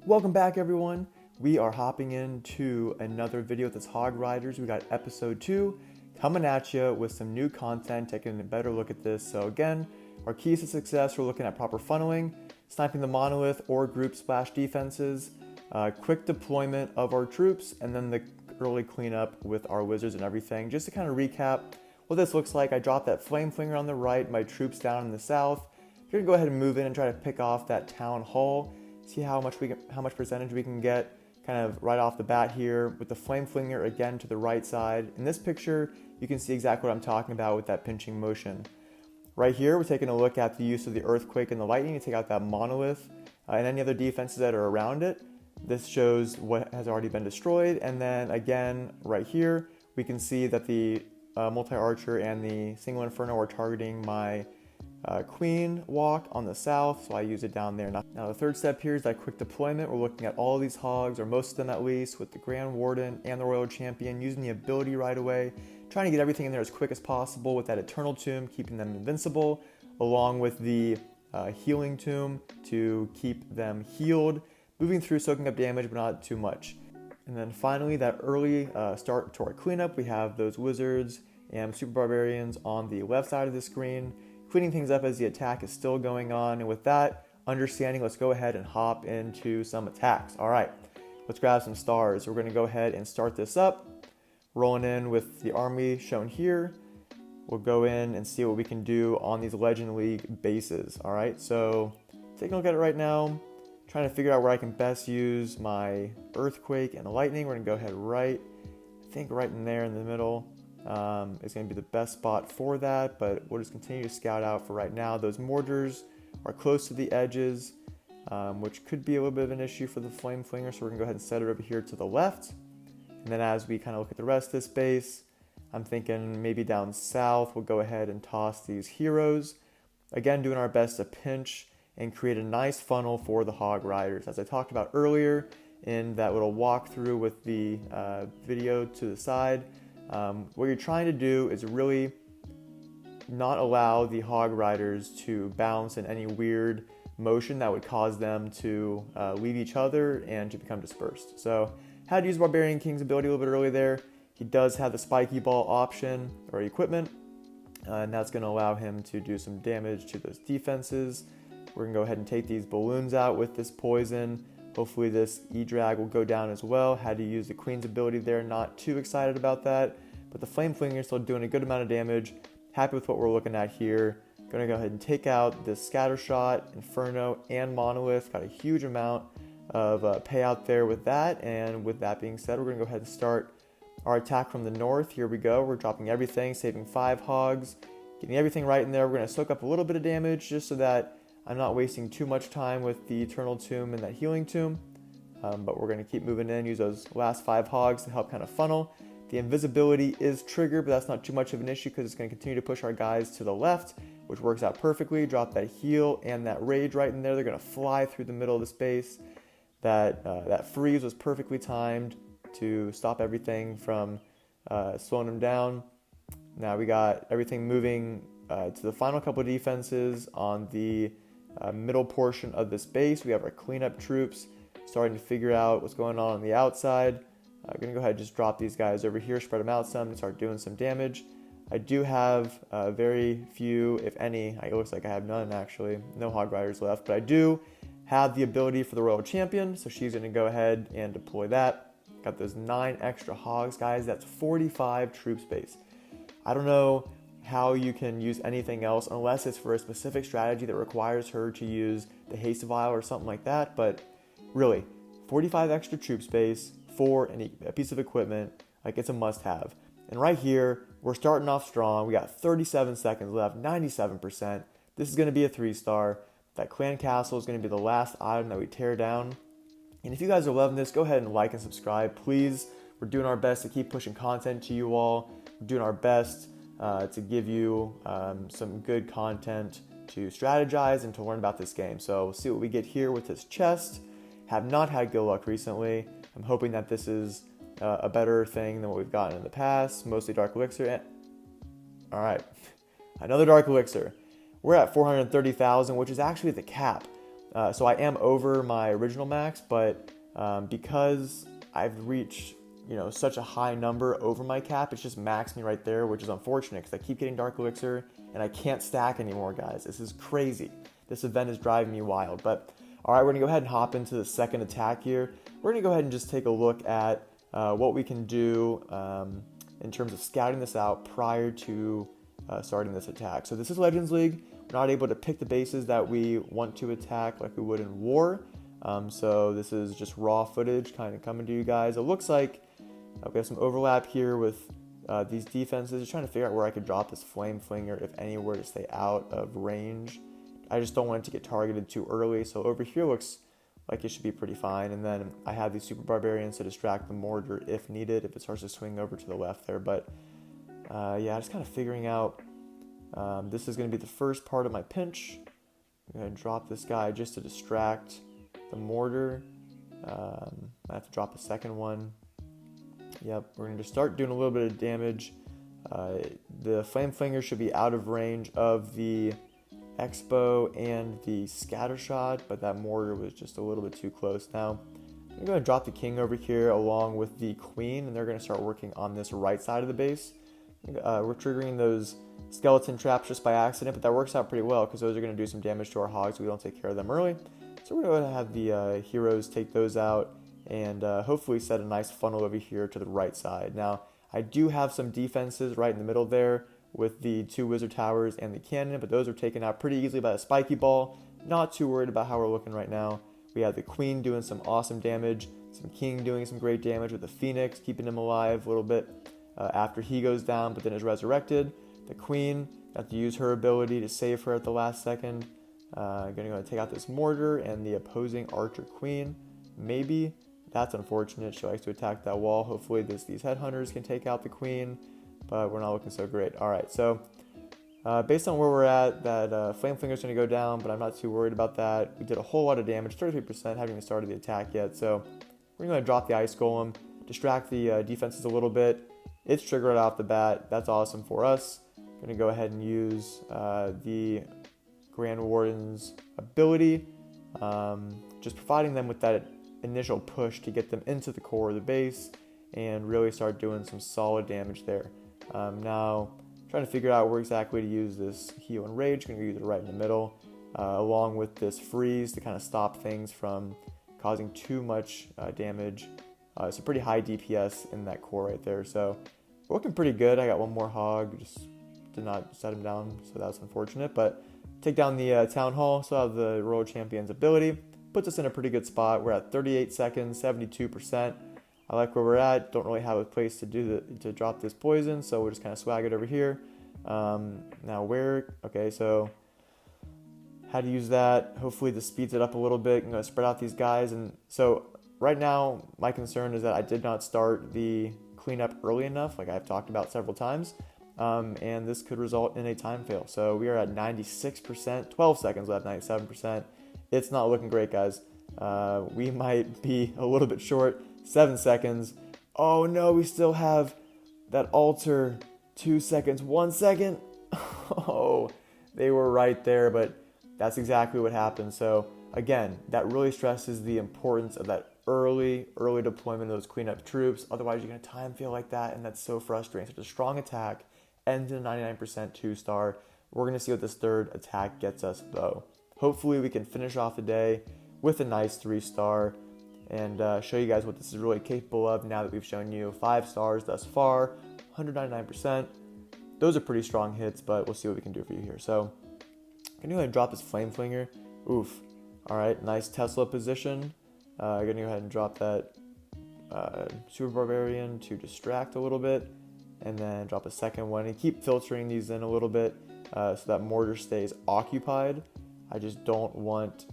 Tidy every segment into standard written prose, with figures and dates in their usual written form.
Welcome back, everyone. We are hopping into another video with this Hog Riders. We got episode 2 coming at you with some new content, taking a better look at this. So again, our keys to success, we're looking at proper funneling, sniping the monolith or group splash defenses, quick deployment of our troops, and then the early cleanup with our wizards and everything. Just to kind of recap what this looks like, I dropped that flame flinger on the right, my troops down in the south. We're gonna go ahead and move in and try to pick off that town hall. See how much percentage we can get kind of right off the bat here with the flame flinger again to the right side. In this picture, you can see exactly what I'm talking about with that pinching motion. Right here, we're taking a look at the use of the earthquake and the lightning to take out that monolith and any other defenses that are around it. This shows what has already been destroyed. And then again, right here, we can see that the multi-archer and the single inferno are targeting my queen walk on the south, so I use it down there. Now the third step here is that quick deployment. We're looking at all these hogs, or most of them at least, with the Grand Warden and the Royal Champion, using the ability right away, trying to get everything in there as quick as possible with that Eternal Tomb, keeping them invincible, along with the Healing Tomb to keep them healed, moving through, soaking up damage, but not too much. And then finally, that early start to our cleanup, we have those Wizards and Super Barbarians on the left side of the screen, cleaning things up as the attack is still going on. And with that understanding, let's go ahead and hop into some attacks. All right, let's grab some stars. We're going to go ahead and start this up, rolling in with the army shown here. We'll go in and see what we can do on these Legend League bases. All right, so taking a look at it right now, trying to figure out where I can best use my earthquake and the lightning. We're going to go ahead right in there in the middle. Is going to be the best spot for that, but we'll just continue to scout out for right now. Those mortars are close to the edges, which could be a little bit of an issue for the flame flinger, so we're going to go ahead and set it over here to the left. And then as we kind of look at the rest of this base, I'm thinking maybe down south we'll go ahead and toss these heroes. Again, doing our best to pinch and create a nice funnel for the Hog Riders. As I talked about earlier in that little walkthrough with the video to the side, what you're trying to do is really not allow the Hog Riders to bounce in any weird motion that would cause them to leave each other and to become dispersed. So had to use Barbarian King's ability a little bit early there. He does have the spiky ball option or equipment, and that's going to allow him to do some damage to those defenses. We're going to go ahead and take these balloons out with this poison. Hopefully this E-Drag will go down as well. Had to use the Queen's ability there, not too excited about that. But the Flame Flinger is still doing a good amount of damage. Happy with what we're looking at here. Gonna go ahead and take out this Scatter Shot, Inferno, and Monolith. Got a huge amount of payout there with that. And with that being said, we're gonna go ahead and start our attack from the north. Here we go. We're dropping everything, saving 5 hogs, getting everything right in there. We're gonna soak up a little bit of damage just so that I'm not wasting too much time with the Eternal Tomb and that Healing Tomb, but we're going to keep moving in, use those last 5 hogs to help kind of funnel. The invisibility is triggered, but that's not too much of an issue because it's going to continue to push our guys to the left, which works out perfectly. Drop that heal and that rage right in there. They're going to fly through the middle of the space. That freeze was perfectly timed to stop everything from slowing them down. Now we got everything moving to the final couple of defenses on the middle portion of this base. We have our cleanup troops starting to figure out what's going on the outside. I'm going to go ahead and just drop these guys over here, spread them out some, and start doing some damage. I do have very few, if any, it looks like I have none actually, no Hog Riders left, but I do have the ability for the Royal Champion, so she's going to go ahead and deploy that. Got those 9 extra hogs, guys. That's 45 troop space. I don't know how you can use anything else unless it's for a specific strategy that requires her to use the haste vial or something like that. But really, 45 extra troop space for a piece of equipment, like it's a must-have. And right here, we're starting off strong. We got 37 seconds left, 97%. This is going to be a 3-star. That clan castle is going to be the last item that we tear down. And if you guys are loving this, go ahead and like and subscribe, please. We're doing our best to keep pushing content to you all. We're doing our best to give you some good content to strategize and to learn about this game. So we'll see what we get here with this chest. Have not had good luck recently. I'm hoping that this is a better thing than what we've gotten in the past. Mostly Dark Elixir. All right, another Dark Elixir. We're at 430,000, which is actually the cap. So I am over my original max, but because I've reached such a high number over my cap, it's just maxed me right there, which is unfortunate because I keep getting Dark Elixir and I can't stack anymore, guys. This is crazy. This event is driving me wild. But all right, we're gonna go ahead and hop into the second attack here. We're gonna go ahead and just take a look at what we can do in terms of scouting this out prior to starting this attack. So this is Legends League. We're not able to pick the bases that we want to attack like we would in War. So this is just raw footage kind of coming to you guys. It looks like we have some overlap here with these defenses. Just trying to figure out where I could drop this Flame Flinger, if anywhere, to stay out of range. I just don't want it to get targeted too early. So over here looks like it should be pretty fine. And then I have these Super Barbarians to distract the Mortar if needed, if it starts to swing over to the left there. But yeah, just kind of figuring out. This is going to be the first part of my pinch. I'm going to drop this guy just to distract the Mortar. I have to drop a second one. Yep, we're going to start doing a little bit of damage. The Flame Flinger should be out of range of the Expo and the Scatter Shot, but that Mortar was just a little bit too close. Now, I'm going to drop the King over here along with the Queen, and they're going to start working on this right side of the base. We're triggering those skeleton traps just by accident, but that works out pretty well because those are going to do some damage to our hogs if we don't take care of them early. So we're going to have the heroes take those out and hopefully set a nice funnel over here to the right side. Now, I do have some defenses right in the middle there with the 2 wizard towers and the cannon, but those are taken out pretty easily by the spiky ball. Not too worried about how we're looking right now. We have the Queen doing some awesome damage, some King doing some great damage with the Phoenix, keeping him alive a little bit after he goes down, but then is resurrected. The Queen got to use her ability to save her at the last second. Gonna go and take out this Mortar and the opposing Archer Queen. Maybe. That's unfortunate. She likes to attack that wall. Hopefully these Headhunters can take out the Queen, but we're not looking so great. All right, so based on where we're at, that Flame Flinger's going to go down, but I'm not too worried about that. We did a whole lot of damage, 33%, haven't even started the attack yet. So we're going to drop the Ice Golem, distract the defenses a little bit. It's triggered right off the bat. That's awesome for us. Going to go ahead and use the Grand Warden's ability, just providing them with that initial push to get them into the core of the base and really start doing some solid damage there. Now, trying to figure out where exactly to use this Heal and Rage. Going to use it right in the middle, along with this Freeze to kind of stop things from causing too much damage. It's a pretty high DPS in that core right there, so we're looking pretty good. I got one more Hog, just did not set him down, so that's unfortunate. But take down the Town Hall, so I have the Royal Champion's ability. Puts us in a pretty good spot. We're at 38 seconds, 72%. I like where we're at. Don't really have a place to drop this poison, so we'll just kind of swag it over here. Now where? Okay, so how to use that? Hopefully this speeds it up a little bit. I'm going to spread out these guys, and so right now my concern is that I did not start the cleanup early enough, like I've talked about several times, and this could result in a time fail. So we are at 96%, 12 seconds left, 97%. It's not looking great, guys. We might be a little bit short. 7 seconds. Oh no, we still have that altar. 2 seconds, 1 second. Oh, they were right there, but that's exactly what happened. So again, that really stresses the importance of that early deployment of those cleanup troops. Otherwise, you're going to time fail like that, and that's so frustrating. Such a strong attack ends in a 99% 2-star. We're going to see what this third attack gets us, though. Hopefully, we can finish off the day with a nice 3-star and show you guys what this is really capable of now that we've shown you 5 stars thus far, 199%. Those are pretty strong hits, but we'll see what we can do for you here. So, I'm going to go ahead and drop this Flame Flinger. Oof. All right, nice Tesla position. I'm going to go ahead and drop that Super Barbarian to distract a little bit, and then drop a second one and keep filtering these in a little bit so that Mortar stays occupied. I just don't want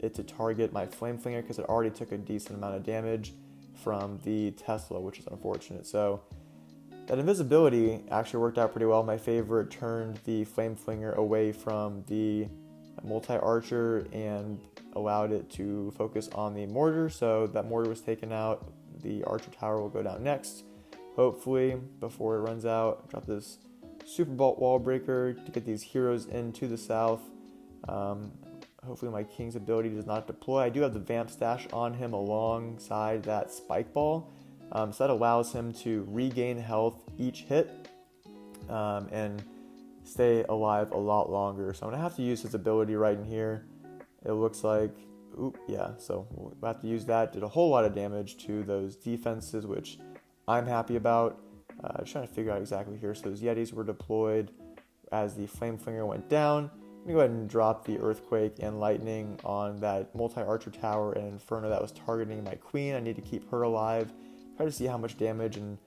it to target my Flame Flinger because it already took a decent amount of damage from the Tesla, which is unfortunate. So that invisibility actually worked out pretty well. My favorite turned the Flame Flinger away from the multi-archer and allowed it to focus on the Mortar. So that Mortar was taken out. The Archer Tower will go down next, hopefully, before it runs out. Drop this Super Bolt Wall Breaker to get these heroes into the south. hopefully my King's ability does not deploy. I do have the Vamp Stash on him alongside that Spike Ball. So that allows him to regain health each hit and stay alive a lot longer. So I'm going to have to use his ability right in here. It looks like, so we'll have to use that. Did a whole lot of damage to those defenses, which I'm happy about. Just trying to figure out exactly here. So those Yetis were deployed as the Flame Flinger went down. I'm going to go ahead and drop the Earthquake and Lightning on that Multi-Archer Tower and Inferno that was targeting my Queen. I need to keep her alive. Try to see how much damage and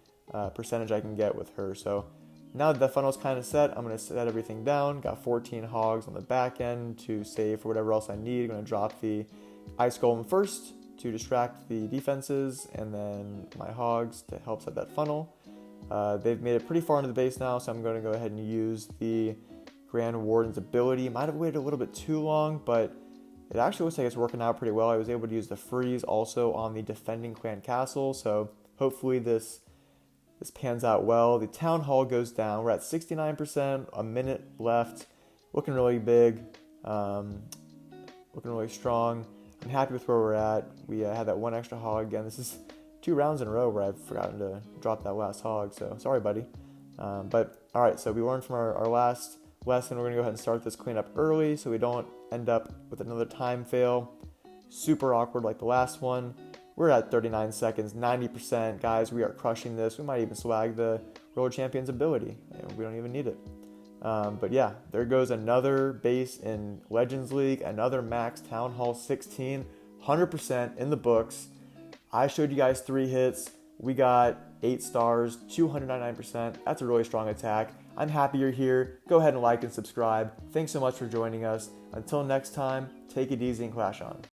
percentage I can get with her. So now that the funnel's kind of set, I'm going to set everything down. Got 14 Hogs on the back end to save for whatever else I need. I'm going to drop the Ice Golem first to distract the defenses, and then my Hogs to help set that funnel. They've made it pretty far into the base now, so I'm going to go ahead and use the Grand Warden's ability. Might have waited a little bit too long, but it actually looks like it's working out pretty well. I was able to use the freeze also on the defending clan castle, so hopefully this pans out well. The Town Hall goes down. We're at 69%, a minute left. Looking really big, looking really strong. I'm happy with where we're at. We had that one extra hog again. This is 2 rounds in a row where I've forgotten to drop that last hog, so sorry, buddy. But all right, so we learned from our last lesson. We're gonna go ahead and start this cleanup early so we don't end up with another time fail. Super awkward like the last one. We're at 39 seconds, 90%. Guys, we are crushing this. We might even swag the World Champion's ability. We don't even need it. But yeah, there goes another base in Legends League, another max Town Hall 16, 100% in the books. I showed you guys 3 hits. We got 8 stars, 299%. That's a really strong attack. I'm happy you're here. Go ahead and like and subscribe. Thanks so much for joining us. Until next time, take it easy and clash on.